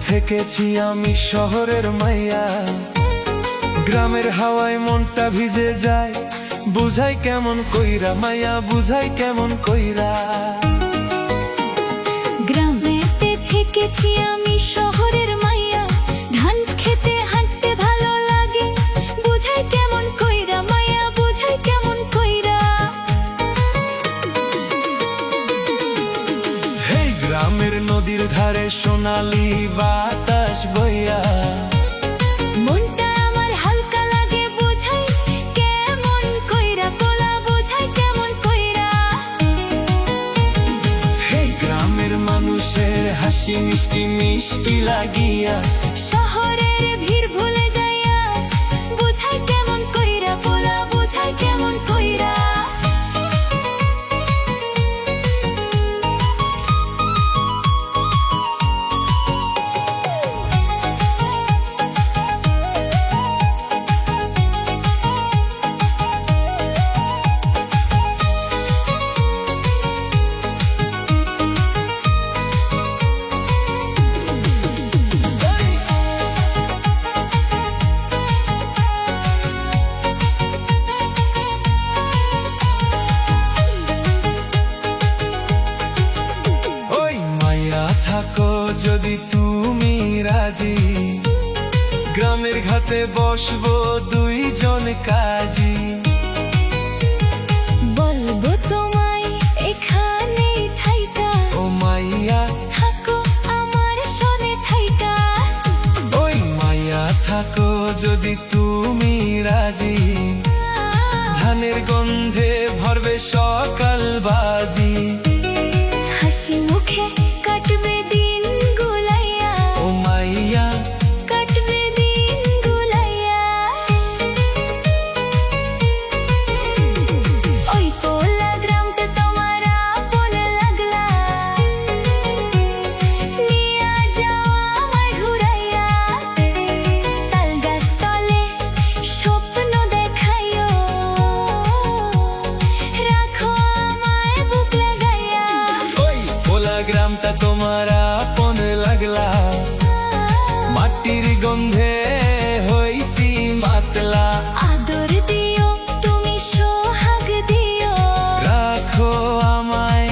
থেকেছি আমি শহরের মাইয়া, গ্রামের হাওয়ায় মনটা ভিজে যায়, বুঝাই কেমন কইরা মাইয়া, বুঝাই কেমন কইরা। গ্রামেতে থেকেছি আমি শহরের মাইয়া, ধান খেতে হাঁটতে ভালো লাগে, বুঝাই কেমন কইরা মাইয়া, বুঝাই কেমন কইরা। হেই গ্রামের নদীর ধারে সোনালি বাতাস বইয়া, মনটা আমার হালকা লাগে, বুঝাই কেমন কইরা পোলা, বুঝাই কেমন কইরা। হেই গ্রামের মানুষের হাসি মিষ্টি মিষ্টি লাগিয়া, শহরের ভিড় ভুলে যাই আজ, বুঝাই কেমন কইরা পোলা, বুঝাই কেমন কইরা। থাকো যদি তুমি রাজি, গ্রামের ঘাটে বসবো দুইজন কাজী। বলবো তোমায় এখানে থাইকা, ও মাইয়া থাকো আমার সনে থাইকা। ওই মাইয়া থাকো যদি তুমি রাজি, ধানের গন্ধে ভরবে সকাল বাজি। হাসি মুখে কাটবে দিন গুলাইয়া, ও মাইয়া কাটবে দিন গুলাইয়া। ওই পোলা গ্রামটা তোমার আপন লাগলা, নিয়া যাও আমায় ঘুরাইয়া। তাল গাছ তলে স্বপ্ন দেখাইও, রাখো আমায় বুক লাগাইয়া। ওই পোলা গ্রামটা তোমার আপন লাগলা, মাটির গন্ধে হইছি মাতলা। আদর দিও তুমি সোহাগ দিও, রাখো আমায়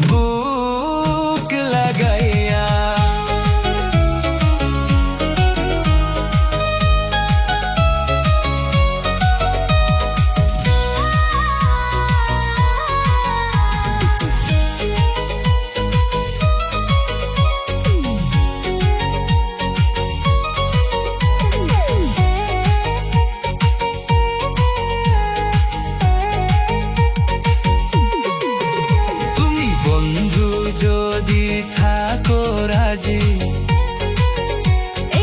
বুক লাগাইয়া। তুমি বন্ধু যদি থাকো রাজি,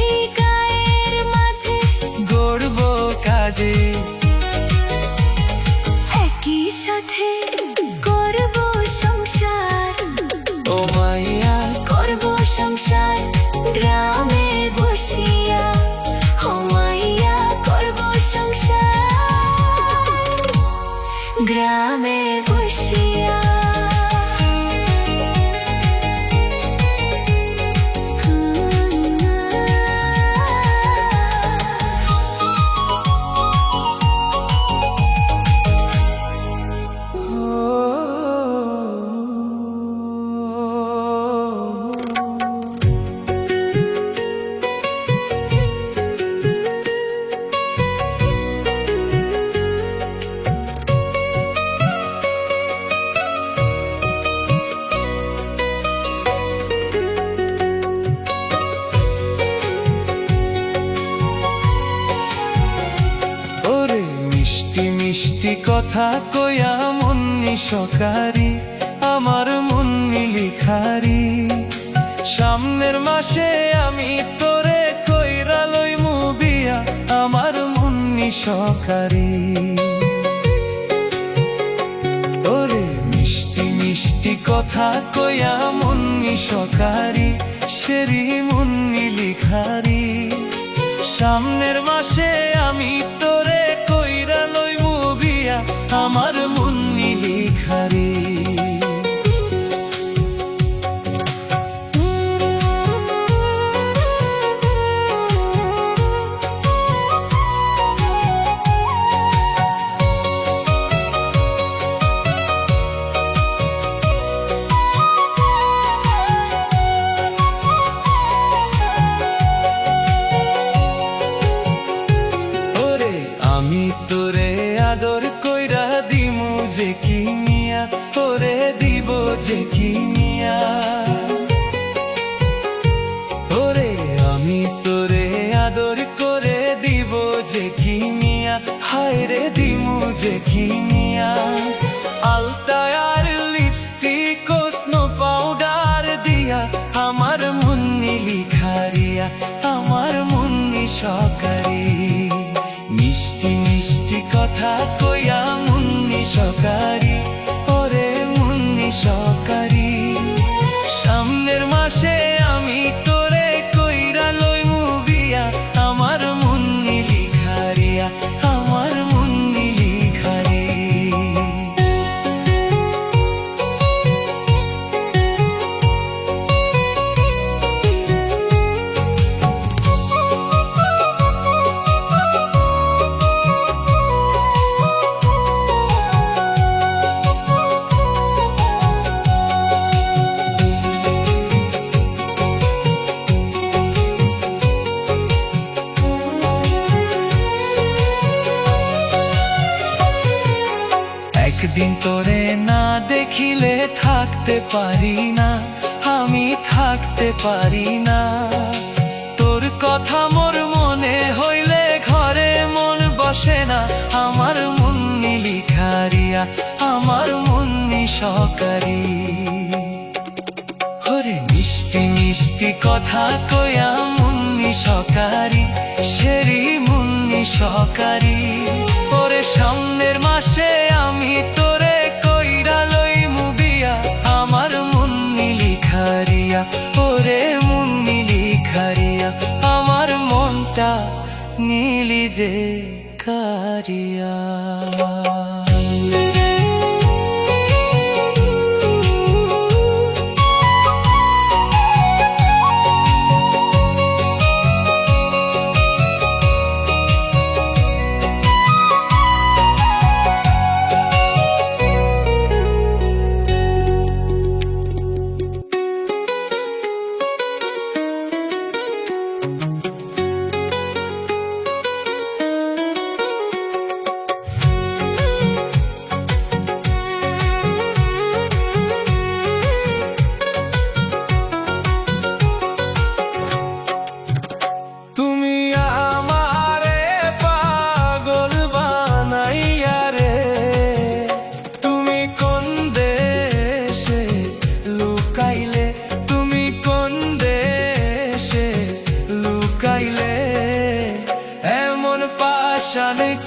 এই গায়ের মাঝে গড়ব কাজে। একই সাথে করব সংসার, ও মাইয়া করব সংসার গ্রামে বসিয়া। ও মাইয়া করব সংসার গ্রামে বসিয়া। ওরে মিষ্টি মিষ্টি কথা কইয়া মন নিশকারি, আমার মন লিখারি সামনের মাসে আমি তোরে কইরা লইমু বিয়া আমার মুন্নি সহকারী ওরে মিষ্টি মিষ্টি কথা কইয়া মুন্নি সহকারী সেরি মুন্নি লিখারি সামনের মাসে আমি তোরে কইরা লইমু বিয়া আমার মুন্নি লিখারি আমি তোরে আদর কইরা দিমু যে কিনিয়া তোরে দিব যে কিনিয়া ওরে আমি তোরে আদর করে দিব যে কিনিয়া হায় রে দিমু যে কিনিয়া আলতা আর লিপস্টিক ও স্নো পাউডার দিয়া আমার মুন্নি লিখারিয়া আমার মুন্নি সহকারী মিষ্টি মিষ্টি কথা কইয়া মুন্নি সহকারী ওরে মুন্নি সহকারী সামনের মাসে আমি তোরে কইরা লইমু বিয়া আমার মুন্নি লিখারিয়া আমার মুন্নি লিখারি একদিন তোরে না দেখিলে থাকতে পারি না আমি থাকতে পারি না তোর কথা মোর মনে হইলে ঘরে মন বসে না আমার মুন্নি লিখারিয়া আমার মুন্নি সহকারী ওরে মিষ্টি মিষ্টি কথা কইয়া মুন্নি সহকারী সেরি মুন্নি সহকারী ওরে সামনের মাসে আমি তোরে কইরা লইমু বিয়া আমার মুন্নি লিখারিয়া ওরে মুন্নি লিখারিয়া আমার মনটা নীলি যে কারিয়া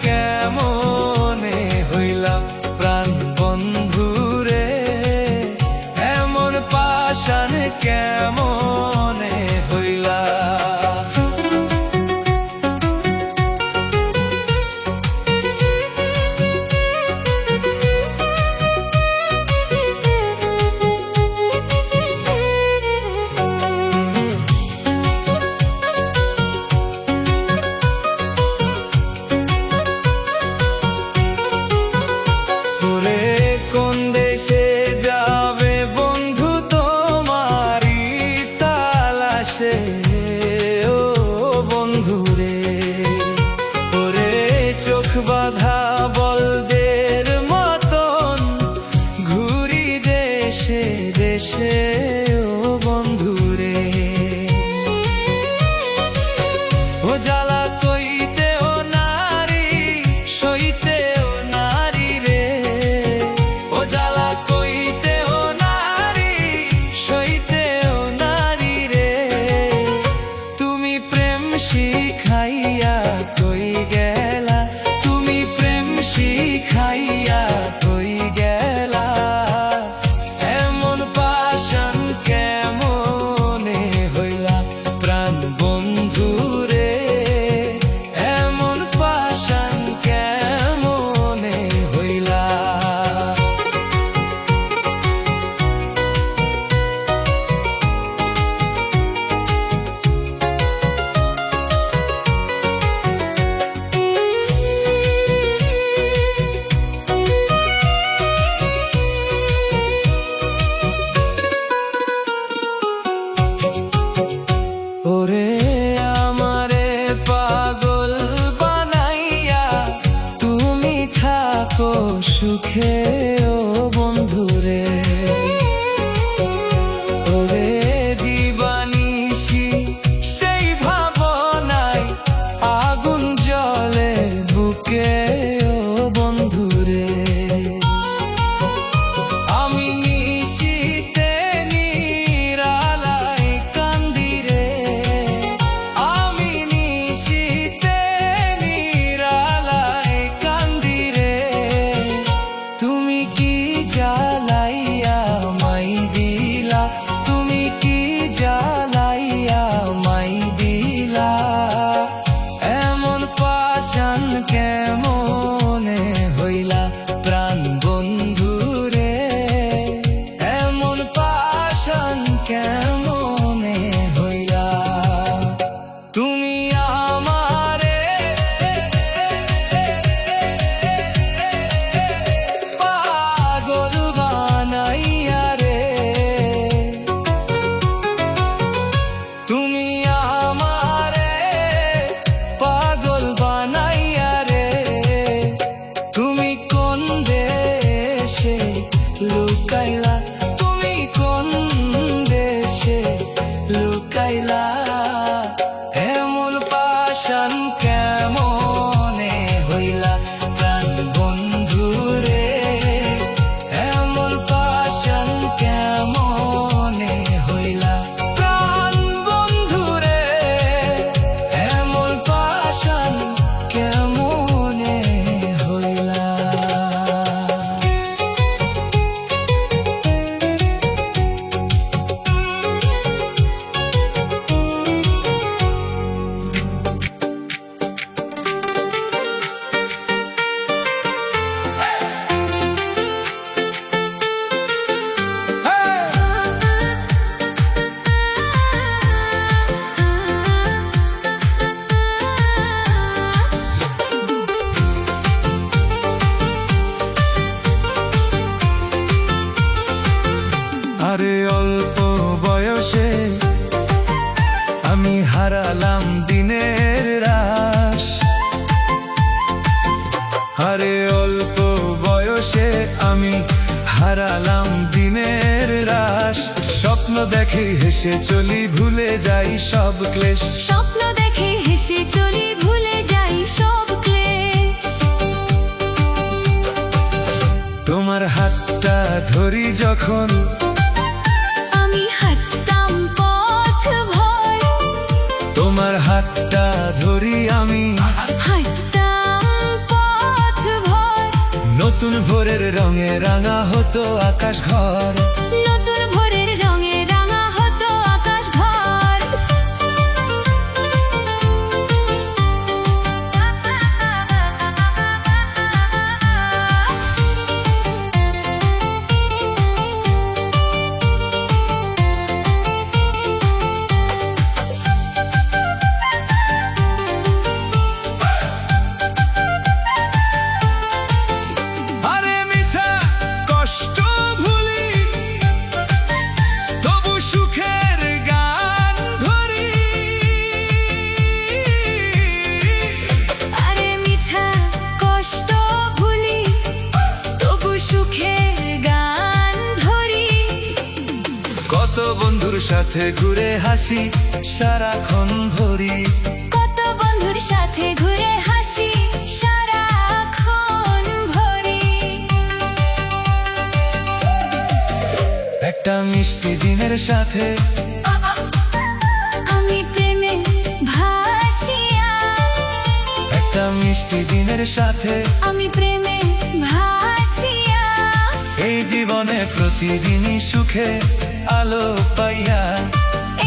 কেমনে হইলা প্রাণ বন্ধুরে এমন পাশান কেমনে হইলা ও বন্ধুরে ওরে চোখ বাঁধা বলদের মতন ঘুরি দেশে দেশে ও বন্ধুরে ও জ্বালা কইতে ও নারী সইতে ও নারী রে ও জ্বালা কইতে ও নারী আরে অল্প বয়সে আমি হারালাম দিনের রাশ। আরে অল্প বয়সে আমি হারালাম দিনের রাশ। স্বপ্ন দেখে হেসে চলি, ভুলে যাই সব ক্লেশ। স্বপ্ন দেখে হেসে চলি, ভুলে যাই সব ক্লেশ। তোমার হাতটা ধরি যখন আমি হাঁটতাম পথ ভর। তোমার হাতটা ধরি আমি হাঁটতাম পথ ভর। নতুন ভোরের রঙে রাঙা হতো আকাশ ঘর। নতুন ভোরের রঙে রাঙা হতো আকাশ ঘর। আরে মিছা কষ্ট ভুলি, তবু সুখের গান ধরি। আরে মিছা কষ্ট ভুলি, তবু সুখের গান ধরি। কত বন্ধুর সাথে ঘুরে হাসি সারাক্ষণ ভরি। কত বন্ধুর সাথে ঘুরে হাসি সারাক্ষণ ভরি। একটা মিষ্টি দিনের সাথে আমি প্রেমে ভাসিয়া। একটা মিষ্টি দিনের সাথে আমি প্রেমে ভাসিয়া। এই জীবনে প্রতিদিনই সুখে আলো পাইয়া।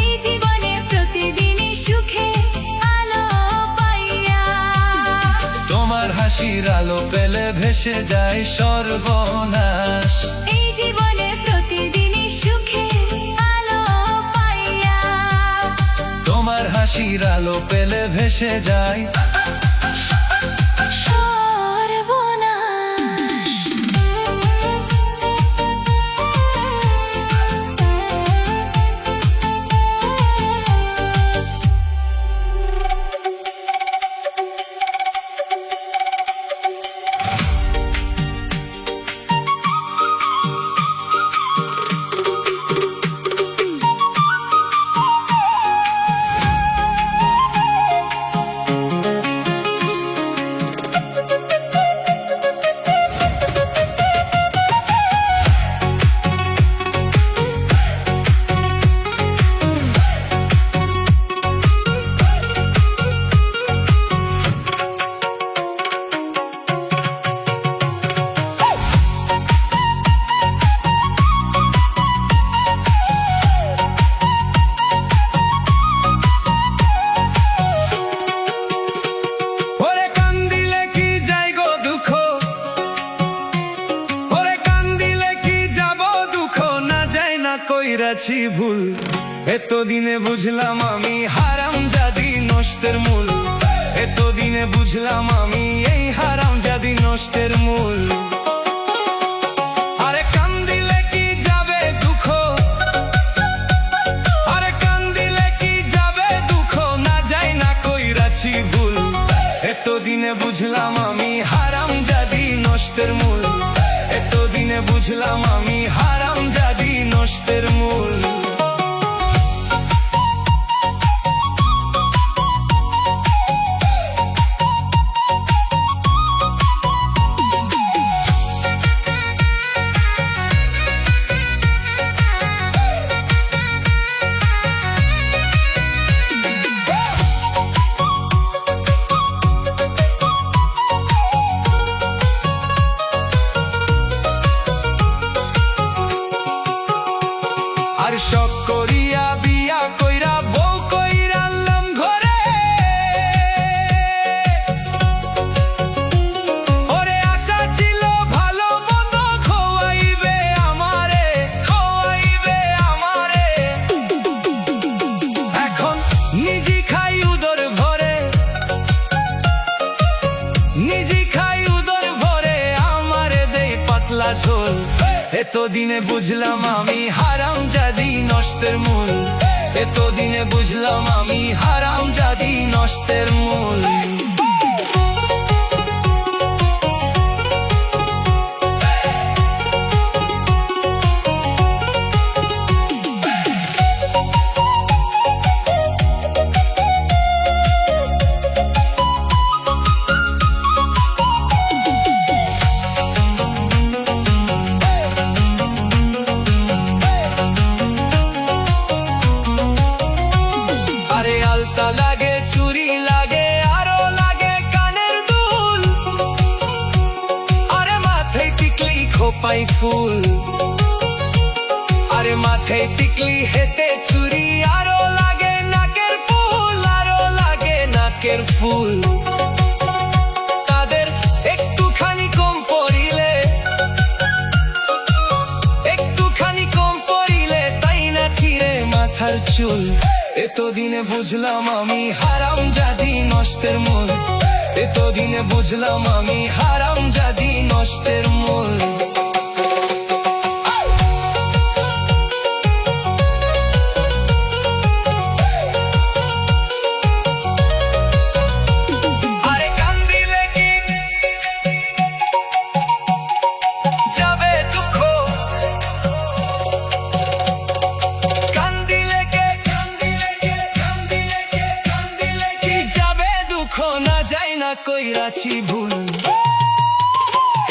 এই জীবনে প্রতিদিনই সুখে আলো পাইয়া। তোমার হাসির আলো পেলে ভেসে যায় সর্বনাশ। এই জীবনে প্রতিদিনই সুখে আলো পাইয়া। তোমার হাসির আলো পেলে ভেসে যায় সর্বনাশ। ওরে কান্দিলে কি যাই গো দুঃখ, ওরে কান্দিলে কি যাব দুঃখ, না যায় না কইরাছি ভুল। এতদিনে বুঝলাম আমি হারামজাদি নষ্টের মূল। এতদিনে বুঝলাম আমি এই হারামজাদি নষ্টের মূল। আরে কান্দিলে কি যাবে দুঃখ, আরে কান্দিলে কি যাবে দুঃখ, না যায় না কইরাছি ভুল। এতদিনে বুঝলাম আমি হারামজাদি নষ্টের মূল। এতদিনে বুঝলাম আমি হারামজাদি নষ্টের মূল। আর শখ করিয়া বিয়া কইরা বউ কইরা আনলাম ঘরে। ওরে আশা ছিল ভালো মন্দ খোয়াইবে আমারে, খোয়াইবে আমারে। এখন নিজে খাই উদর ভরে, নিজে খাই উদর ভরে, আমারে দেই পাতলা ঝোল। এত এতদিনে বুঝলাম আমি হারামজাদি নষ্টের মূল, এতদিনে বুঝলাম আমি হারামজাদি নষ্টের মূল। আলতা লাগে, চুরি লাগে, আরো লাগে কানের দুল, আরে মাথায় টিকলি খোপাই ফুল, আরে মাথায় টিকলি হেতে চুরি, আরো লাগে নাকের ফুল, আরো লাগে নাকের ফুল। তাদের একটুখানি কম পড়িলে, একটুখানি কম পড়িলে তাই না ছিঁড়ে মাথার চুল। এতদিনে বুঝলাম আমি হারামজাদি নষ্টের মূল, এতদিনে বুঝলাম আমি হারামজাদি নষ্টের মূল। আরে কান্দিলে কি যাবে দুঃখ, না যাই না কইরাছি ভুল।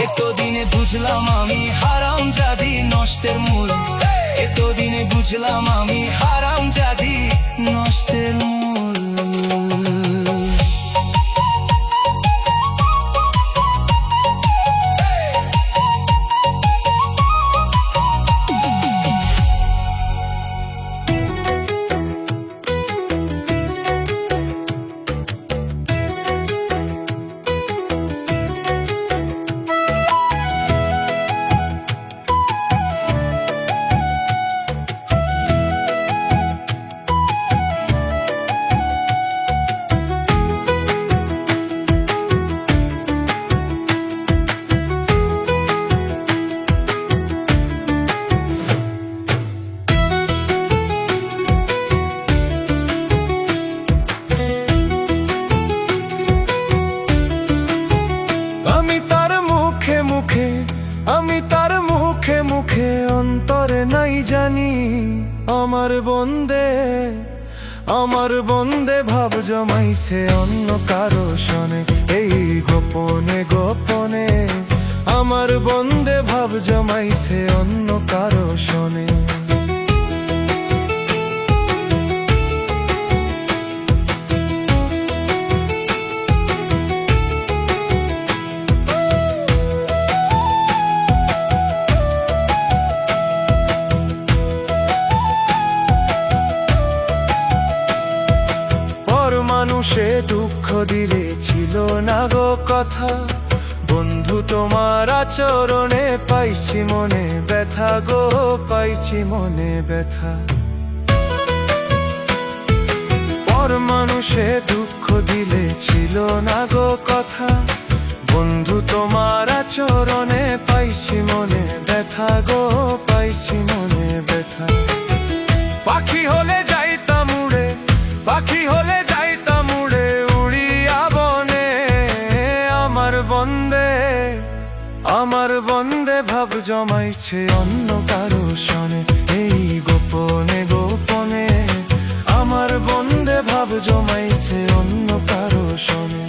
এতদিনে বুঝলাম আমি হারামজাদি নষ্টের মূল, এতদিনে বুঝলাম আমি হারামজাদি নষ্টের মূল। আমি তার মুখে মুখে অন্তরে নাই জানি আমার বন্দে ভাব জমাইছে অন্য কারো শনে, এই গোপনে গোপনে আমার বন্দে ভাব জমাইছে অন্য কারো শনে। মানুষে দুঃখ দিলে ছিল না গো কথা, বন্ধু তোমার আচরণে পাইছি মনে ব্যথা গো, পাইছি মনে ব্যথা। পর মানুষে দুঃখ দিলে ছিল না গো কথা, বন্ধু তোমার আচরণে পাইছি মনে ব্যথা গো, পাইছি মনে ব্যথা। পাখি হলে যাইতাম উড়ে, পাখি হলে যাইতাম উড়ে উড়িয়া বনে, আমার বন্দে ভাব জমাইছে অন্য কারো শনে, এই গোপনে গোপনে আমার বন্দে ভাব জমাইছে অন্য কারো শনে।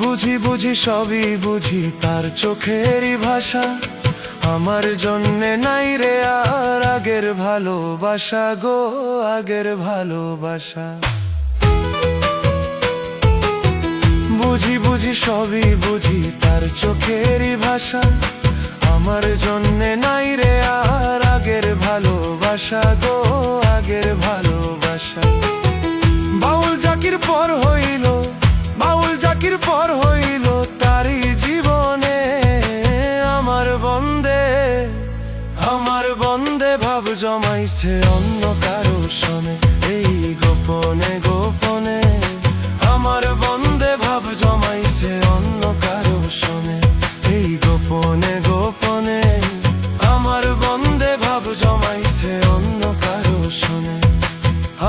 বুঝি বুঝি সবই বুঝি তার চোখেরই ভাষা, আমার জন্যে নাই রে আর আগের ভালোবাসা গো, আগের ভালোবাসা। বুঝি বুঝি সবই বুঝি তার চোখেরই ভাষা, আমার জন্যে নাই রে আর আগের ভালোবাসা গো, আগের ভালোবাসা। বাউল জাকির পর হইল, বাউল জাকির পর হইল তারই জমাইছে অন্য কারো সনে, এই গোপনে গোপনে আমার বন্দে ভাব জমাইছে অন্য কারো সনে, এই গোপনে গোপনে আমার বন্দে ভাব জমাইছে অন্য কারো সনে,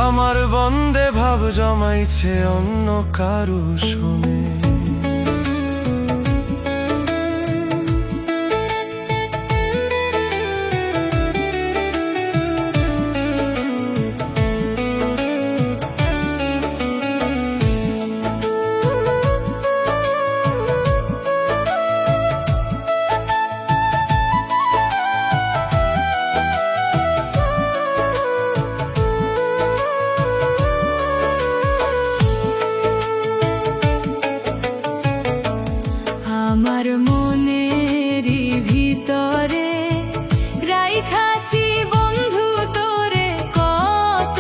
আমার বন্দে ভাব জমাইছে অন্য কারো সনে। আমার মনেরই ভিতরে রাইখাছি বন্ধু তোরে কত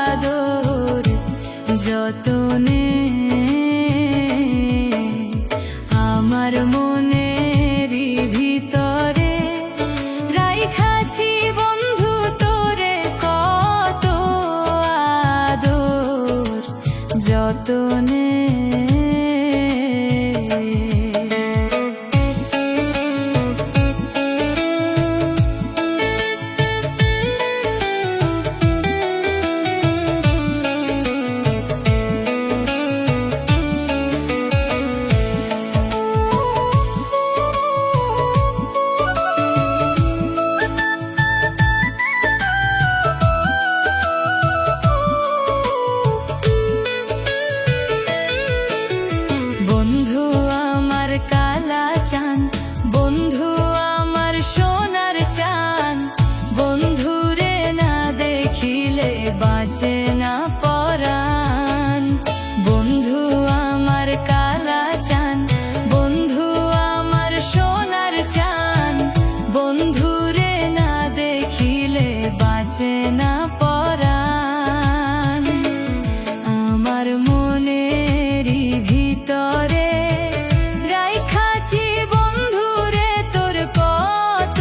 আদর যতনে, আমার মনেরই ভিতরে রাইখাছি বন্ধু তোরে কত আদর যতনে। বন্ধু আমার কালা চান, বন্ধু আমার সোনার চান, বন্ধুরে না দেখিলে বাঁচে না পরাণ। বন্ধু আমার কালা চান, বন্ধু আমার সোনার চান, বন্ধুরে না দেখিলে বাঁচে না পরাণ। আমার মনেরই ভিতরে রাইখাছি বন্ধুরে তোর কত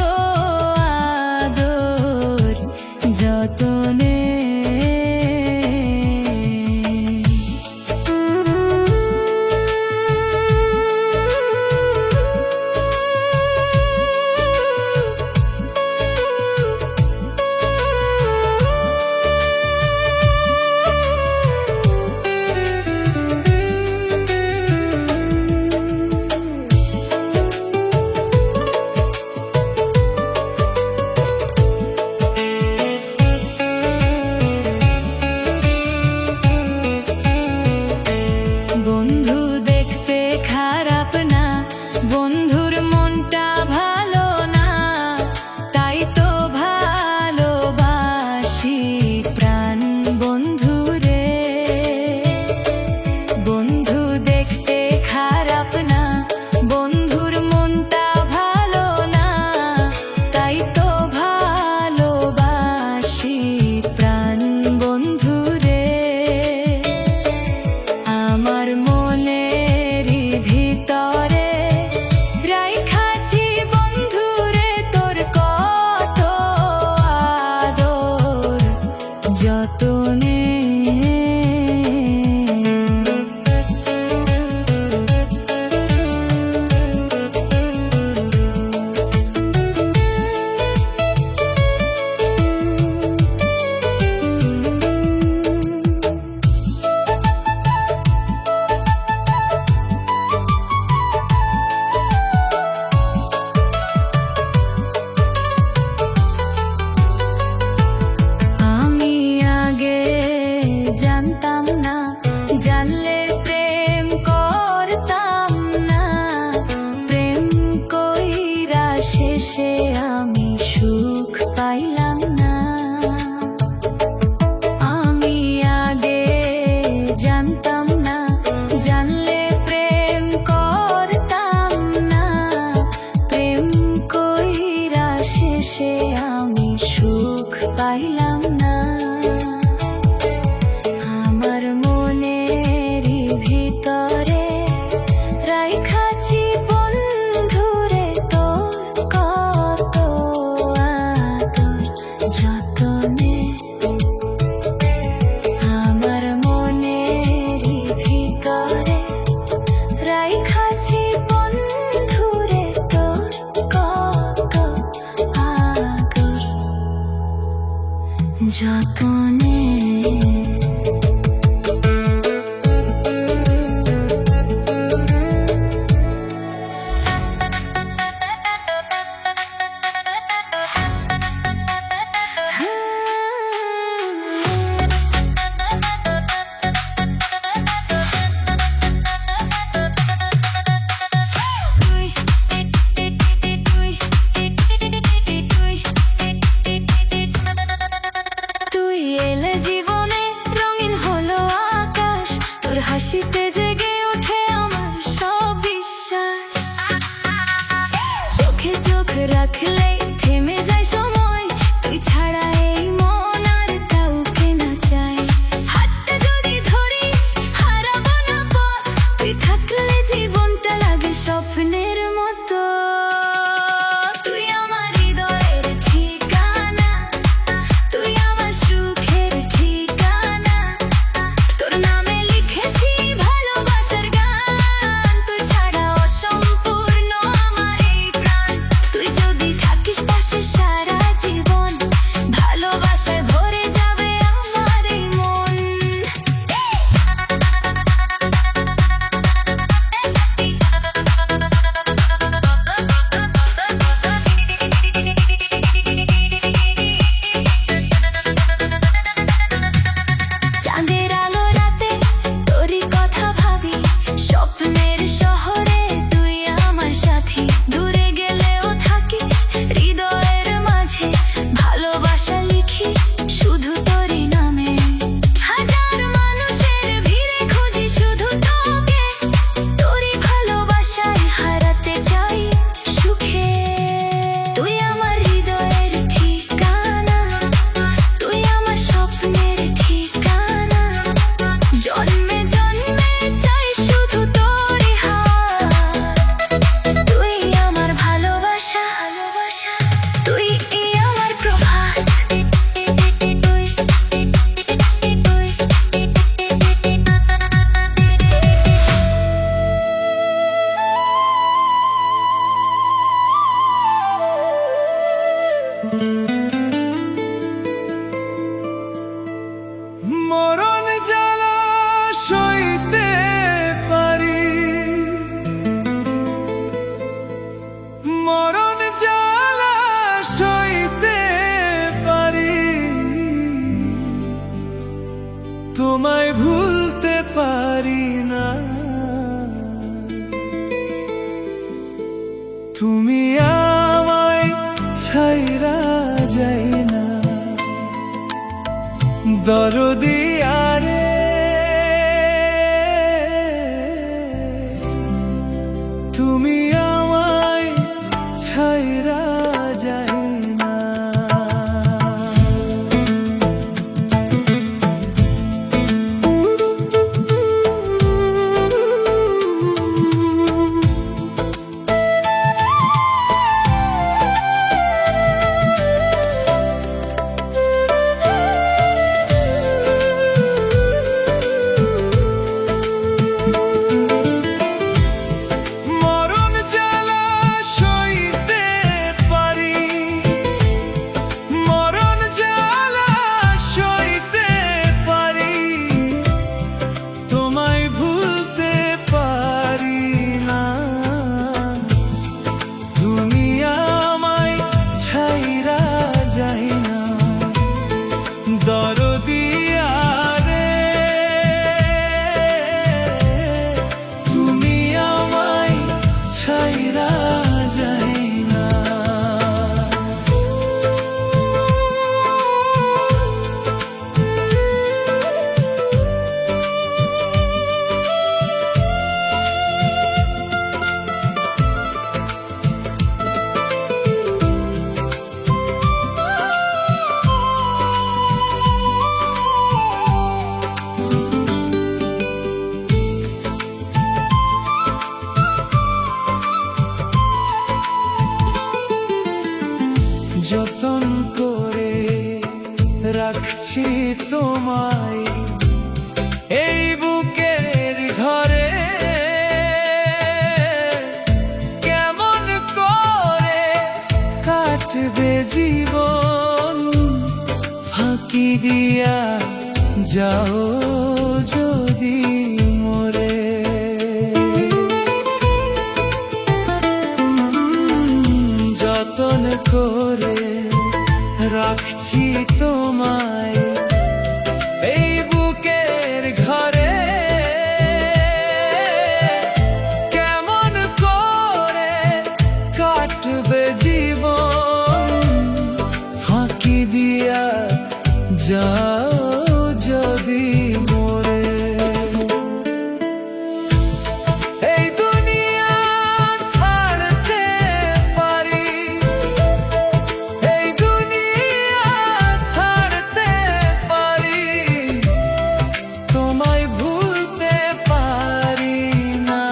যতনে। তুই এলে জীবনে রঙিন হলো আকাশ, তোর হাসিতে জেগে ওঠে আমার সব বিশ্বাস। চোখে চোখ রাখলেই থেমে যায় সময়, তুই ছাড়া এই মন আর কাউকে না চাই। হাতটা যদি ধরিস হারাবো না পথ, তুই থাকলে জীবনটা লাগে স্বপ্নের মতো। তুই আমার হৃদয়ের ঠিকানা, তুই আমার সুখের ঠিকানা, তোর নামে লিখেছি ভালোবাসার গান। তুই ছাড়া অসম্পূর্ণ আমার এই প্রাণ, তুই যদি থাকিস পাশে সারা জীবন, ভালোবাসায় ভরে যাবে আমার এই মন। চাঁদের আলো রাতে তোরই কথা ভাবি, স্বপ্নের শহরে তুই আমার সাথী। দূরে গেলেও থাকিস হৃদয়ের মাঝে, ভালোবাসা লিখি শুধু তোরই নামে। হাজার মানুষের ভিড়ে খুঁজি শুধু তোকে, তোরই ভালোবাসায় হারাতে চাই সুখে। তুই আমার হৃদয়ের ঠিকানা, তুই আমার স্বপ্নের ঠিকানা, জন্মে জন্মে চাই শুধু তোরই হাত। তুই আমার ভালোবাসা, তুই আমার প্রভাত। মরণ জ্বালা সইতে পারি, মরণ জ্বালা সইতে পারি, তোমায় ভুলতে পারি না। তুমি আমায় ছাইরা যাই না, দরদি আরে তুমি আমায় ছাইরা যাই না। মরণ জ্বালা সইতে পারি, মরণ জ্বালা সইতে পারি, তোমায় ভুলতে পারি না। তুমি আমায় ছাইরা যাই না, দরদি আরে তুমি আমায় ছাইরা যাই না। যতন করে রাখছি তোমায় এই বুকের ঘরে, কেমন করে কাটবে জীবন ফাঁকি দিয়া যাও যদি মোরে। যতন করে রাখছি তোমায় এই বুকের ঘরে, কেমন করে কাটবে জীবন ফাঁকি দিয়া যাও যদি মোরে। এই দুনিয়া ছাড়তে পারি, এই দুনিয়া ছাড়তে পারি, তোমায় ভুলতে পারি না।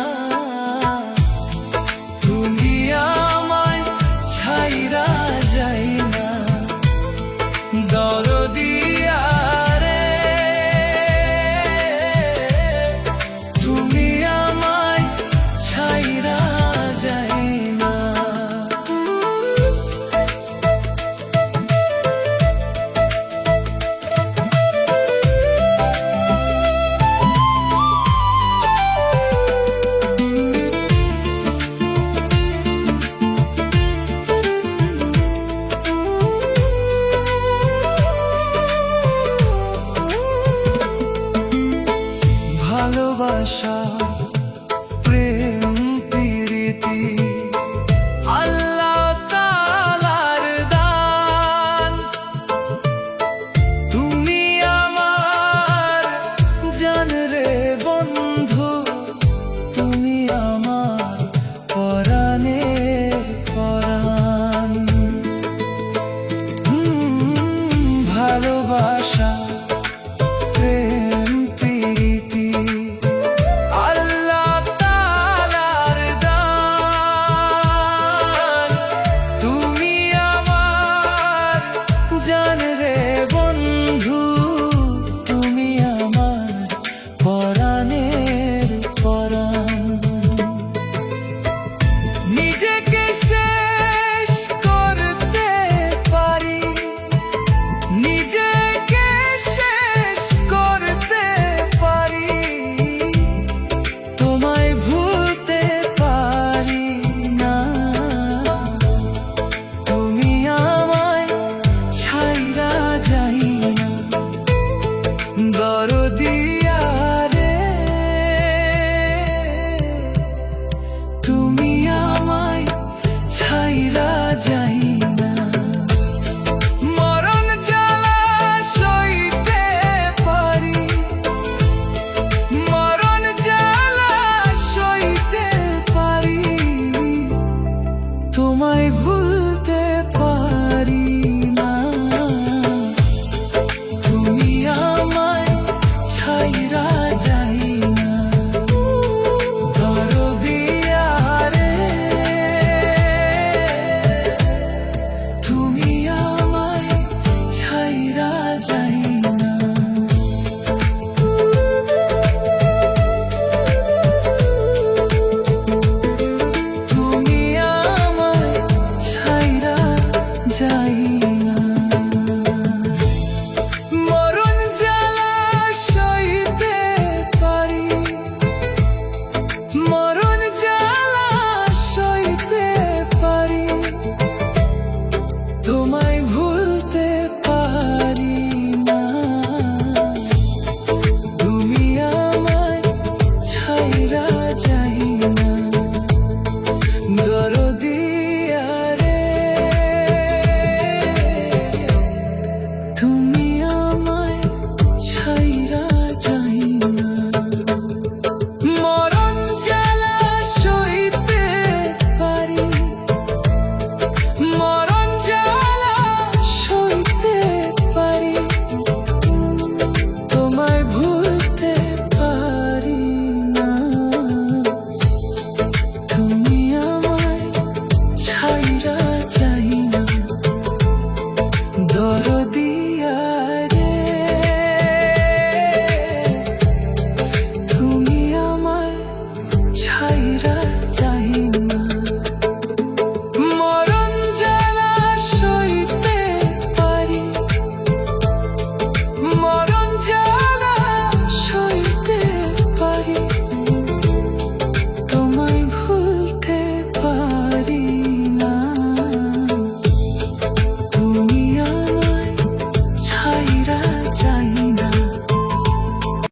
তুমি আমায় ছাইরা যাই না দরদিয়া রে, তুমি আমায় ছাইরা যাই না। ভালোবাসা প্রেম প্রীতি আল্লাহ তাআলার দান, তুমি আমার জান রে বন্ধু, তুমি আমার পরাণের পরাণ। ভালোবাসা প্রেম প্রীতি আল্লাহ তাআলার দান, তুমি আমার জান রে বন্ধু, তুমি আমার পরাণের পরাণ। নিজেকে শেষ করতে পারি, নিজেকে শেষ করতে পারি, তোমায় ভুলতে পারি না। তুমি আমায় ছাইরা যাই না দরদিয়া রে, তুমি আমায় ছাইরা যাই না। মরণ জ্বালা সইতে পারি, মরণ জ্বালা সইতে পারি, তোমায় ভুলতে পারি